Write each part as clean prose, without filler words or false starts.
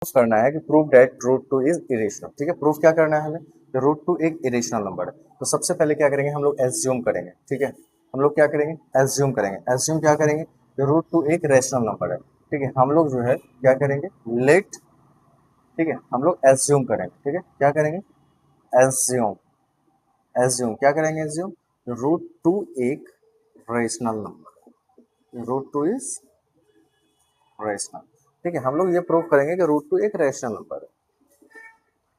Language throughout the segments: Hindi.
प्रूफ करना है कि proof that root 2 is irrational. ठीक है, प्रूफ क्या करना है हमें कि रूट 2 एक इरेशनल नंबर है। तो सबसे पहले क्या करेंगे हम लोग एज्यूम करेंगे। ठीक है, हम लोग क्या करेंगे एज्यूम करेंगे। एज्यूम क्या करेंगे कि रूट 2 एक रैशनल नंबर है। ठीक है, हम लोग जो है क्या करेंगे लेट, ठीक है हम लोग एज्यूम करेंगे। ठीक है, क्या करेंगे एज्यूम, एज्यूम क्या करेंगे एज्यूम रूट 2 एक rational number, root 2 is rational. ठीक है, हम लोग ये प्रूव करेंगे कि रूट 2 एक रेशनल नंबर है,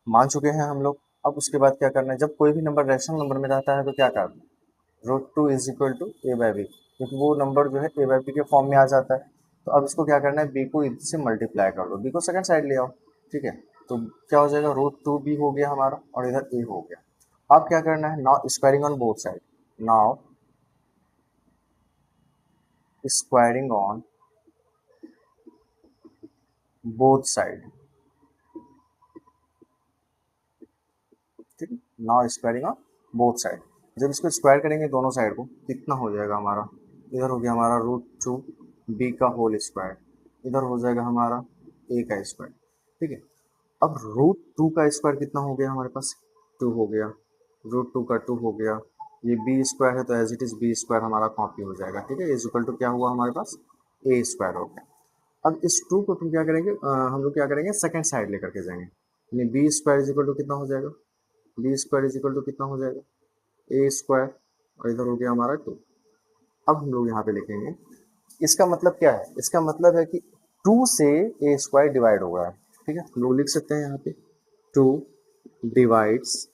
मान चुके हैं हम लोग। अब उसके बाद क्या करना है, जब कोई भी नंबर रैशनल नंबर में रहता है तो क्या करना है, root 2 is equal to a by b, क्योंकि वो नंबर जो है ए बाई बी के फॉर्म में आ जाता है। तो अब इसको क्या करना है, बी को इससे मल्टीप्लाई कर दो, बी को सेकंड साइड ले आओ। ठीक है, तो क्या हो जाएगा रूट 2 बी हो गया हमारा और इधर ए हो गया। अब क्या करना है, now squaring on both side, now squaring on both side. ठीक है, now squaring on both side. जब इसको स्क्वायर करेंगे दोनों साइड को, कितना हो जाएगा हमारा, इधर हो गया हमारा रूट 2 बी का होल स्क्वायर, इधर हो जाएगा हमारा ए का स्क्वायर। ठीक है, अब रूट 2 का स्क्वायर कितना हो गया हमारे पास, 2 हो गया, रूट 2 का 2 हो गया, ये बी स्क्वायर है तो as it is b square हमारा कॉपी हो जाएगा। ठीक है, इज इक्वल टू क्या हुआ हमारे पास ए स्क्वायर हो गया। अब इस 2 को तुम क्या करेंगे, हम लोग क्या करेंगे सेकंड साइड लेकर के जाएंगे, यानी b square is equal to कितना हो जाएगा, b square is equal to कितना हो जाएगा ए स्क्वायर, और इधर हो गया हमारा 2। अब हम लोग यहाँ पे लिखेंगे, इसका मतलब क्या है, इसका मतलब है कि 2 से ए स्क्वायर डिवाइड हो गया है। ठीक है, हम लोग लिख सकते हैं यहाँ पे 2 डिवाइड्स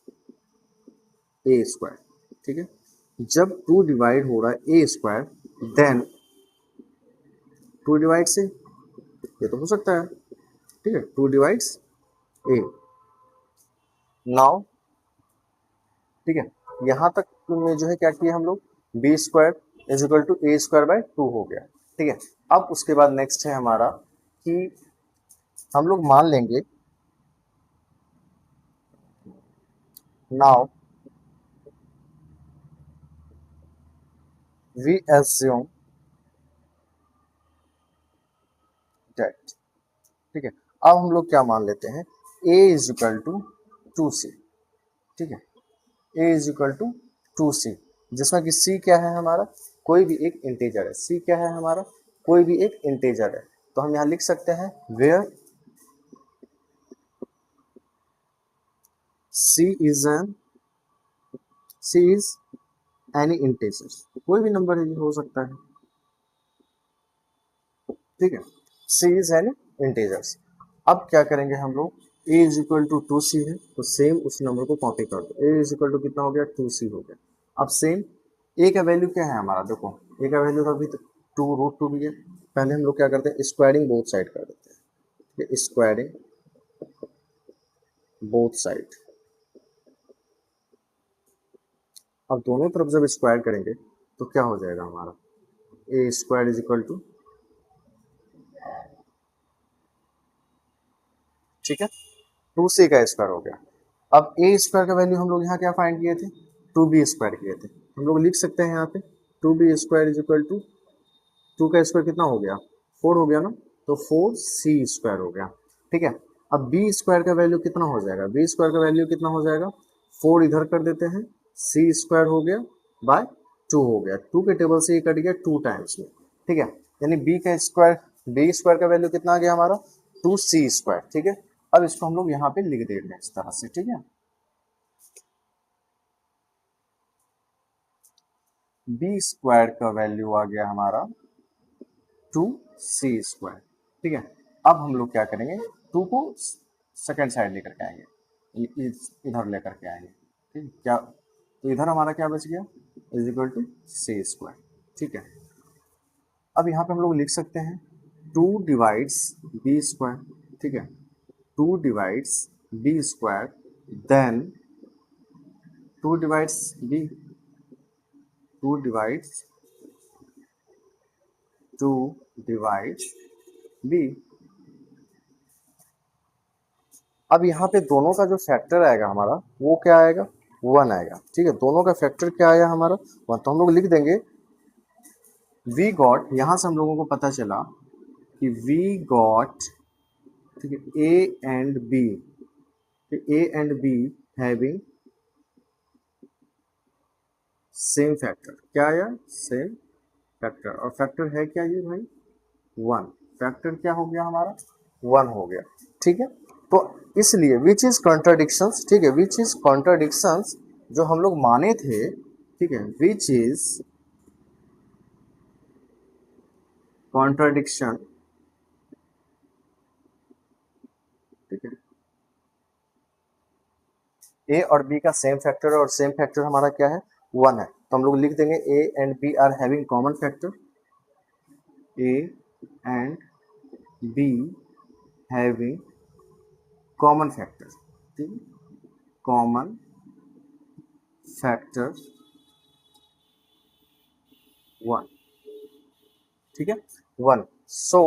ए स्क्वायर। ठीक है, जब 2 डिवाइड हो रहा है ए स्क्वायर, देन 2 डिवाइड से, ये तो हो सकता है। ठीक है, 2 डिवाइड्स ए, नाउ ठीक है, यहाँ तक में जो है क्या किया हम लोग, b square is equal to a square by 2 हो गया। ठीक है, अब उसके बाद नेक्स्ट है हमारा कि हम लोग मान लेंगे, नाउ वी एज्यूम दैट, ठीक है, अब हम लोग क्या मान लेते हैं, a is equal to 2c। ठीक है, a is equal to 2c, जिसमें कि c क्या है हमारा, कोई भी एक इंटीजर है। c क्या है हमारा, कोई भी एक इंटीजर है। तो हम यहाँ लिख सकते हैं where c is an, c is any integer, कोई भी नंबर हो सकता है। ठीक है, c इज एनी इंटीजर्स। अब क्या करेंगे हम लोग, a is equal to 2c है तो सेम उस नंबर को कॉपी कर दो, a इज इक्वल टू कितना हो गया 2c हो गया। अब सेम a का वैल्यू क्या है हमारा, देखो a का वैल्यू तो अभी 2 रूट 2 भी है। पहले हम लोग क्या करते हैं, स्क्वायरिंग बोथ साइड कर देते हैं, स्क्वायरिंग बोथ साइड। अब दोनों तरफ जब स्क्वायर करेंगे तो क्या हो जाएगा हमारा, ए स्क्वायर इज इक्वल टू, ठीक है 2c का स्क्वायर हो गया। अब ए स्क्वायर का वैल्यू हम लोग यहाँ क्या फाइंड किए थे, 2b स्क्वायर किए थे। हम लोग लिख सकते हैं यहाँ पे 2b square is equal to, 2 का स्क्वायर कितना हो गया 4 हो गया ना, तो 4c स्क्वायर हो गया। ठीक है, अब b स्क्वायर का वैल्यू कितना हो जाएगा, b स्क्वायर का वैल्यू कितना हो जाएगा, 4 इधर कर देते हैं, c स्क्वायर हो गया बाय 2 हो गया, 2 के टेबल से ये कट गया 2 टाइम्स में। ठीक है, यानी b का स्क्वायर, b स्क्वायर का वैल्यू कितना आ गया हमारा 2c स्क्वायर। ठीक है, अब इसको हम लोग यहाँ पे लिख देंगे इस तरह से। ठीक है, बी स्क्वायर का वैल्यू आ गया हमारा 2c स्क्वायर। ठीक है, अब हम लोग क्या करेंगे, 2 को सेकंड साइड लेकर के आएंगे, इधर लेकर के आएंगे। ठीक है, क्या तो इधर हमारा क्या बच गया, is equal to c square. ठीक है, अब यहाँ पे हम लोग लिख सकते हैं 2 डिवाइड्स बी स्क्वायर। ठीक है, 2 divides b square, then 2 divides b, 2 divides 2 divides b. अब यहाँ पे दोनों का जो फैक्टर आएगा हमारा वो क्या आएगा, 1 आएगा। ठीक है, दोनों का फैक्टर क्या आया हमारा 1, तो हम लोग लिख देंगे वी गॉट, यहाँ से हम लोगों को पता चला कि वी गॉट ठीक है, a and b, a and b having same factor, क्या आया, सेम फैक्टर, और फैक्टर है क्या ये भाई, वन, फैक्टर क्या हो गया हमारा, वन हो गया, ठीक है। तो इसलिए विच इज कॉन्ट्राडिक्शंस, ठीक है, विच इज कॉन्ट्राडिक्शंस जो हम लोग माने थे, ठीक है, विच इज कॉन्ट्राडिक्शन, ठीक है, ए और बी का सेम फैक्टर है और सेम फैक्टर हमारा क्या है, वन है, तो हम लोग लिख देंगे a and b are having common factor, a and b having common factor, ठीक है, कॉमन फैक्टर वन, ठीक है, वन, सो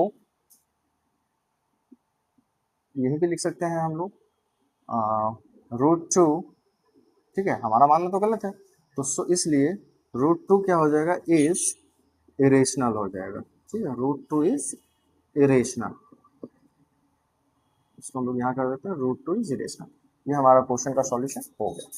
यही भी लिख सकते हैं हम लोग रूट टू, ठीक है, हमारा मानना तो गलत है, तो सो इसलिए रूट टू क्या हो जाएगा, इज इरेशनल हो जाएगा, ठीक है, रूट टू इज इरेशनल, इसको हम लोग यहाँ कर देते हैं, रूट टू इज इरेशनल, ये हमारा क्वेश्चन का सॉल्यूशन हो गया।